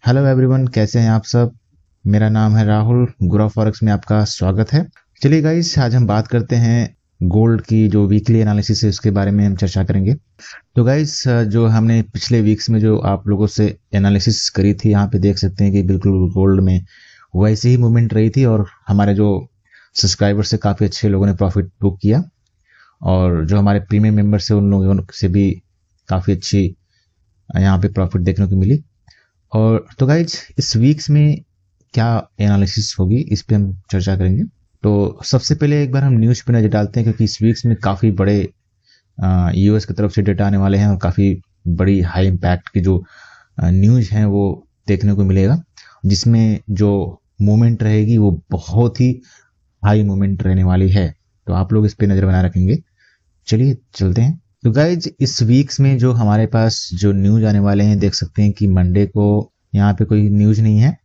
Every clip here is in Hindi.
हेलो एवरीवन, कैसे हैं आप सब। मेरा नाम है राहुल। गुरा फॉरेक्स में आपका स्वागत है। चलिए गाइस, आज हम बात करते हैं गोल्ड की जो वीकली एनालिसिस है उसके बारे में हम चर्चा करेंगे। तो गाइस, जो हमने पिछले वीक्स में जो आप लोगों से एनालिसिस करी थी, यहाँ पे देख सकते हैं कि बिल्कुल गोल्ड में वैसे ही मूवमेंट रही थी और हमारे जो सब्सक्राइबर से काफ़ी अच्छे लोगों ने प्रॉफिट बुक किया और जो हमारे प्रीमियम मेंबर्स है उन लोगों से भी काफ़ी अच्छी यहाँ पे प्रॉफिट देखने को मिली। और तो गाइज, इस वीक्स में क्या एनालिसिस होगी इस पे हम चर्चा करेंगे। तो सबसे पहले एक बार हम न्यूज़ पे नजर डालते हैं, क्योंकि इस वीक्स में काफ़ी बड़े यूएस की तरफ से डेटा आने वाले हैं और काफ़ी बड़ी हाई इम्पैक्ट की जो न्यूज़ हैं वो देखने को मिलेगा, जिसमें जो मूवमेंट रहेगी वो बहुत ही हाई मूवमेंट रहने वाली है। तो आप लोग इस पे नज़र बनाए रखेंगे। चलिए चलते हैं। तो गाइज, इस वीक्स में जो हमारे पास जो न्यूज आने वाले हैं, देख सकते हैं कि मंडे को यहाँ पे कोई न्यूज नहीं है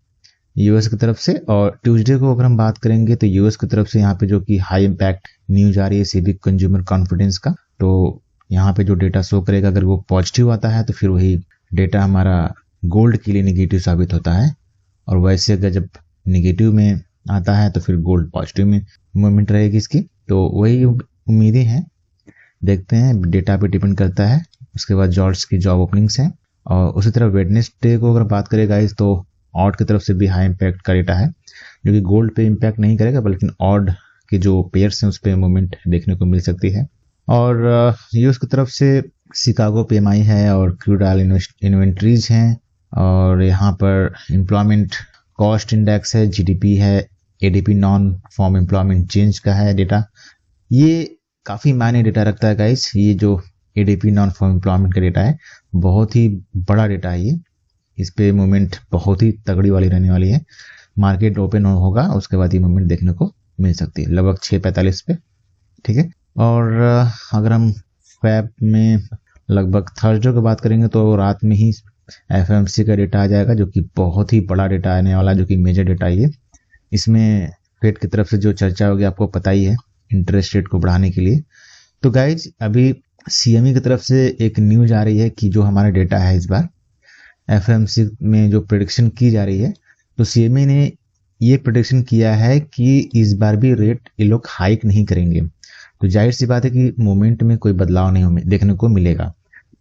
यूएस की तरफ से, और ट्यूसडे को अगर हम बात करेंगे तो यूएस की तरफ से यहाँ पे जो कि हाई इम्पैक्ट न्यूज आ रही है सिविक कंज्यूमर कॉन्फिडेंस का। तो यहाँ पे जो डेटा शो करेगा, अगर वो पॉजिटिव आता है तो फिर वही डेटा हमारा गोल्ड के लिए निगेटिव साबित होता है, और वैसे अगर जब निगेटिव में आता है तो फिर गोल्ड पॉजिटिव में मूवमेंट रहेगी इसकी। तो वही उम्मीदें हैं, देखते हैं, डेटा पे डिपेंड करता है। उसके बाद जॉब्स की जॉब ओपनिंग्स हैं, और उसी तरह वेडनेसडे को अगर बात करें गाइस, तो ऑड की तरफ से भी हाई इम्पैक्ट का डेटा है, जो कि गोल्ड पे इम्पैक्ट नहीं करेगा, बल्कि ऑड के जो पेयर्स हैं उस पर मूवमेंट देखने को मिल सकती है। और यूएस की तरफ से शिकागो पीएमआई है और क्रूड ऑयल इन्वेंट्रीज हैं, और यहाँ पर एम्प्लॉयमेंट कॉस्ट इंडेक्स है, जीडीपी है, ADP non farm employment change का है डेटा। ये काफ़ी मायने डेटा रखता है गाइस। ये जो एडीपी नॉन फॉर्म एम्प्लॉयमेंट का डेटा है, बहुत ही बड़ा डेटा है ये। इस पे मूवमेंट बहुत ही तगड़ी वाली रहने वाली है। मार्केट ओपन होगा उसके बाद ये मूवमेंट देखने को मिल सकती है, लगभग 6:45 पे। ठीक है। और अगर हम फैब में लगभग थर्सडे की बात करेंगे तो रात में ही एफएमसी का डेटा आ जाएगा, जो कि बहुत ही बड़ा डेटा आने वाला है, जो कि मेजर डेटा है ये। इसमें फेड की तरफ से जो चर्चा होगी आपको पता ही है, इंटरेस्ट रेट को बढ़ाने के लिए। तो गाइज, अभी सीएमई की तरफ से एक न्यूज आ रही है कि जो हमारा डेटा है इस बार एफएमसी में जो प्रेडिक्शन की जा रही है, तो सीएमई ने ये प्रेडिक्शन किया है कि इस बार भी रेट ये लोग हाइक नहीं करेंगे। तो जाहिर सी बात है कि मोमेंट में कोई बदलाव नहीं देखने को मिलेगा।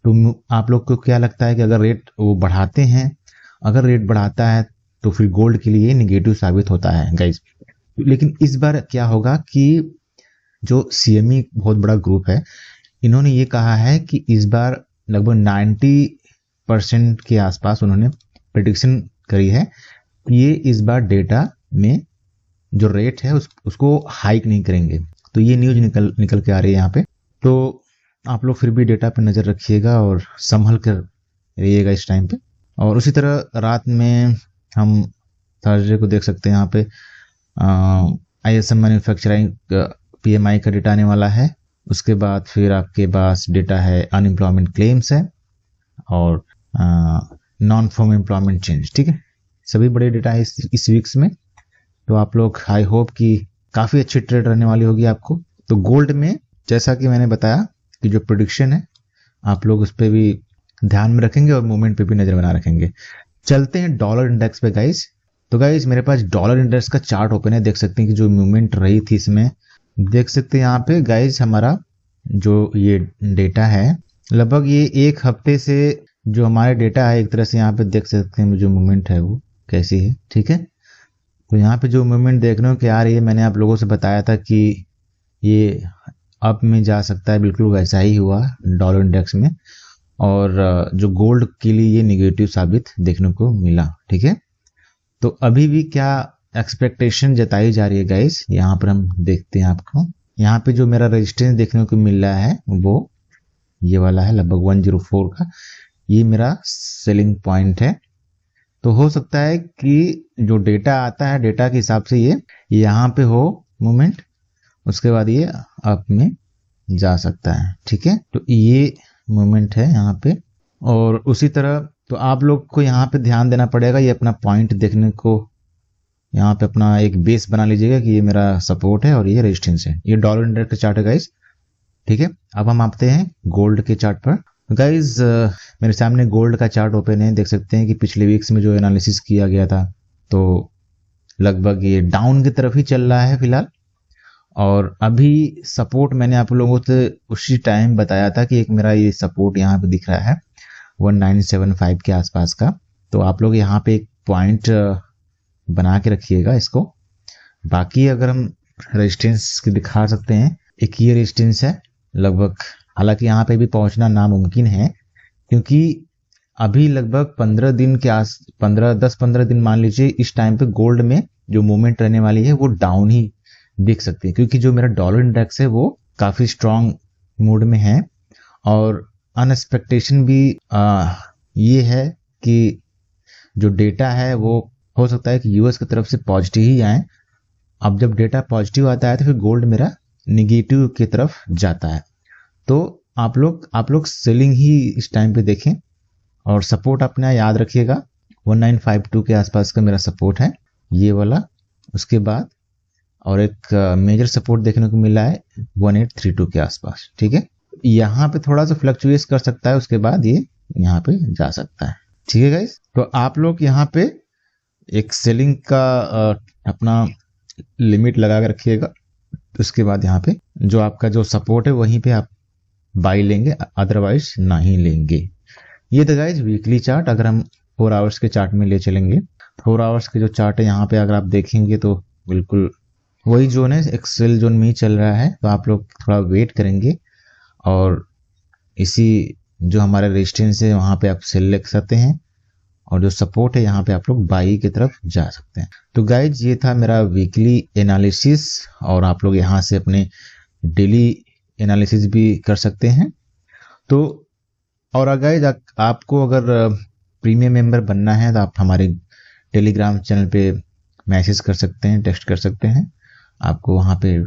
तो आप लोग को क्या लगता है कि अगर रेट वो बढ़ाते हैं, अगर रेट बढ़ाता है तो फिर गोल्ड के लिए निगेटिव साबित होता है गाइज। लेकिन इस बार क्या होगा कि जो सीएमई बहुत बड़ा ग्रुप है, इन्होंने ये कहा है कि इस बार लगभग 90% के आसपास उन्होंने प्रेडिक्शन करी है कि ये इस बार डेटा में जो रेट है उसको हाइक नहीं करेंगे। तो ये न्यूज निकल के आ रही है यहाँ पे। तो आप लोग फिर भी डेटा पे नजर रखिएगा और संभल कर रहिएगा इस टाइम पे। और उसी तरह रात में हम थर्सडे को देख सकते हैं, यहाँ पे आईएसएम मैन्युफैक्चरिंग पीएमआई का डेटा आने वाला है। उसके बाद फिर आपके पास डेटा है अनएम्प्लॉयमेंट क्लेम्स है और नॉन फॉर्म एम्प्लॉयमेंट चेंज। ठीक है, सभी बड़े डेटा है इस वीक्स में। तो आप लोग, आई होप कि काफ़ी अच्छी ट्रेड रहने वाली होगी आपको। तो गोल्ड में जैसा कि मैंने बताया कि जो प्रेडिक्शन है आप लोग उस पर भी ध्यान में रखेंगे और मूवमेंट पे भी नजर बना रखेंगे। चलते हैं डॉलर इंडेक्स पे गाइज। तो गाइज, मेरे पास डॉलर इंडेक्स का चार्ट ओपन है, देख सकते हैं कि जो मूवमेंट रही थी इसमें, देख सकते हैं यहाँ पे गाइज, हमारा जो ये डेटा है लगभग ये एक हफ्ते से जो हमारे डेटा है, एक तरह से यहाँ पे देख सकते हैं जो मूवमेंट है वो कैसी है। ठीक है, तो यहाँ पे जो मूवमेंट देखने को आ रही है, मैंने आप लोगों से बताया था कि ये अप में जा सकता है, बिल्कुल वैसा ही हुआ डॉलर इंडेक्स में, और जो गोल्ड के लिए ये निगेटिव साबित देखने को मिला। ठीक है, तो अभी भी क्या एक्सपेक्टेशन जताई जा रही है गाइस, यहाँ पर हम देखते हैं आपको। यहाँ पे जो मेरा रेजिस्टेंस देखने को मिल रहा है वो ये वाला है, लगभग 104 का। ये मेरा सेलिंग पॉइंट है। तो हो सकता है कि जो डेटा आता है, डेटा के हिसाब से ये यहाँ पे हो मूवमेंट, उसके बाद ये अप में जा सकता है। ठीक है, तो ये मूवमेंट है यहाँ पे। और उसी तरह तो आप लोग को यहाँ पे ध्यान देना पड़ेगा, ये अपना पॉइंट देखने को यहाँ पे अपना एक बेस बना लीजिएगा कि ये मेरा सपोर्ट है और ये रेजिस्टेंस है। ये डॉलर इंडेक्स का चार्ट है गाइस। ठीक है, अब हम आते हैं गोल्ड के चार्ट पर। गाइज मेरे सामने गोल्ड का चार्ट ओपन है, देख सकते हैं कि पिछले वीक्स में जो एनालिसिस किया गया था तो लगभग ये डाउन की तरफ ही चल रहा है फिलहाल। और अभी सपोर्ट मैंने आप लोगों को उसी टाइम बताया था कि एक मेरा ये सपोर्ट यहाँ पे दिख रहा है 1975 के आसपास का। तो आप लोग यहाँ पे एक पॉइंट बना के रखिएगा इसको। बाकी अगर हम रेजिस्टेंस दिखा सकते हैं, एक ये रेजिस्टेंस है लगभग, हालांकि यहाँ पे भी पहुंचना नामुमकिन है क्योंकि अभी लगभग 10-15 दिन मान लीजिए इस टाइम पे गोल्ड में जो मूवमेंट रहने वाली है वो डाउन ही दिख सकती है, क्योंकि जो मेरा डॉलर इंडेक्स है वो काफी स्ट्रांग मूड में है। और अनएक्सपेक्टेशन भी ये है कि जो डेटा है वो हो सकता है कि यूएस की तरफ से पॉजिटिव ही आए। अब जब डेटा पॉजिटिव आता है तो फिर गोल्ड मेरा निगेटिव की तरफ जाता है। तो आप लोग सेलिंग ही इस टाइम पे देखें और सपोर्ट अपना याद रखिएगा। 1952 के आसपास का मेरा सपोर्ट है ये वाला। उसके बाद और एक मेजर सपोर्ट देखने को मिला है 1832 के आसपास। ठीक है, यहाँ पे थोड़ा सा फ्लक्चुएट कर सकता है, उसके बाद ये यहाँ पे जा सकता है। ठीक है गाइस, तो आप लोग यहाँ पे एक सेलिंग का अपना लिमिट लगा के रखिएगा। उसके बाद यहाँ पे जो आपका जो सपोर्ट है वहीं पे आप बाई लेंगे, अदरवाइज नहीं लेंगे। ये तो गाइज वीकली चार्ट अगर हम 4 आवर्स के चार्ट में ले चलेंगे, 4 आवर्स के जो चार्ट है यहाँ पे अगर आप देखेंगे तो बिल्कुल वही जोन है, एक्सेल जोन में ही चल रहा है। तो आप लोग थोड़ा वेट करेंगे और इसी जो हमारा रेजिस्टेंस है वहां पे आप सेल ले सकते हैं और जो सपोर्ट है यहाँ पे आप लोग बाई की तरफ जा सकते हैं। तो गाइज ये था मेरा वीकली एनालिसिस और आप लोग यहाँ से अपने डेली एनालिसिस भी कर सकते हैं। तो और गाइज आपको अगर प्रीमियम मेंबर बनना है तो आप हमारे टेलीग्राम चैनल पे मैसेज कर सकते हैं, टेक्स्ट कर सकते हैं। आपको वहाँ पे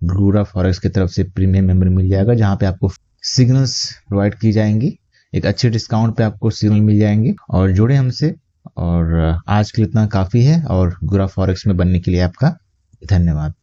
गुरा फॉरेक्स की तरफ से प्रीमियम मेंबर मिल जाएगा, जहाँ पे आपको सिग्नल्स प्रोवाइड की जाएंगी, एक अच्छे डिस्काउंट पे आपको सिग्नल मिल जाएंगे। और जुड़े हमसे। और आज के लिए इतना काफ़ी है और गुरा फॉरेक्स में बनने के लिए आपका धन्यवाद।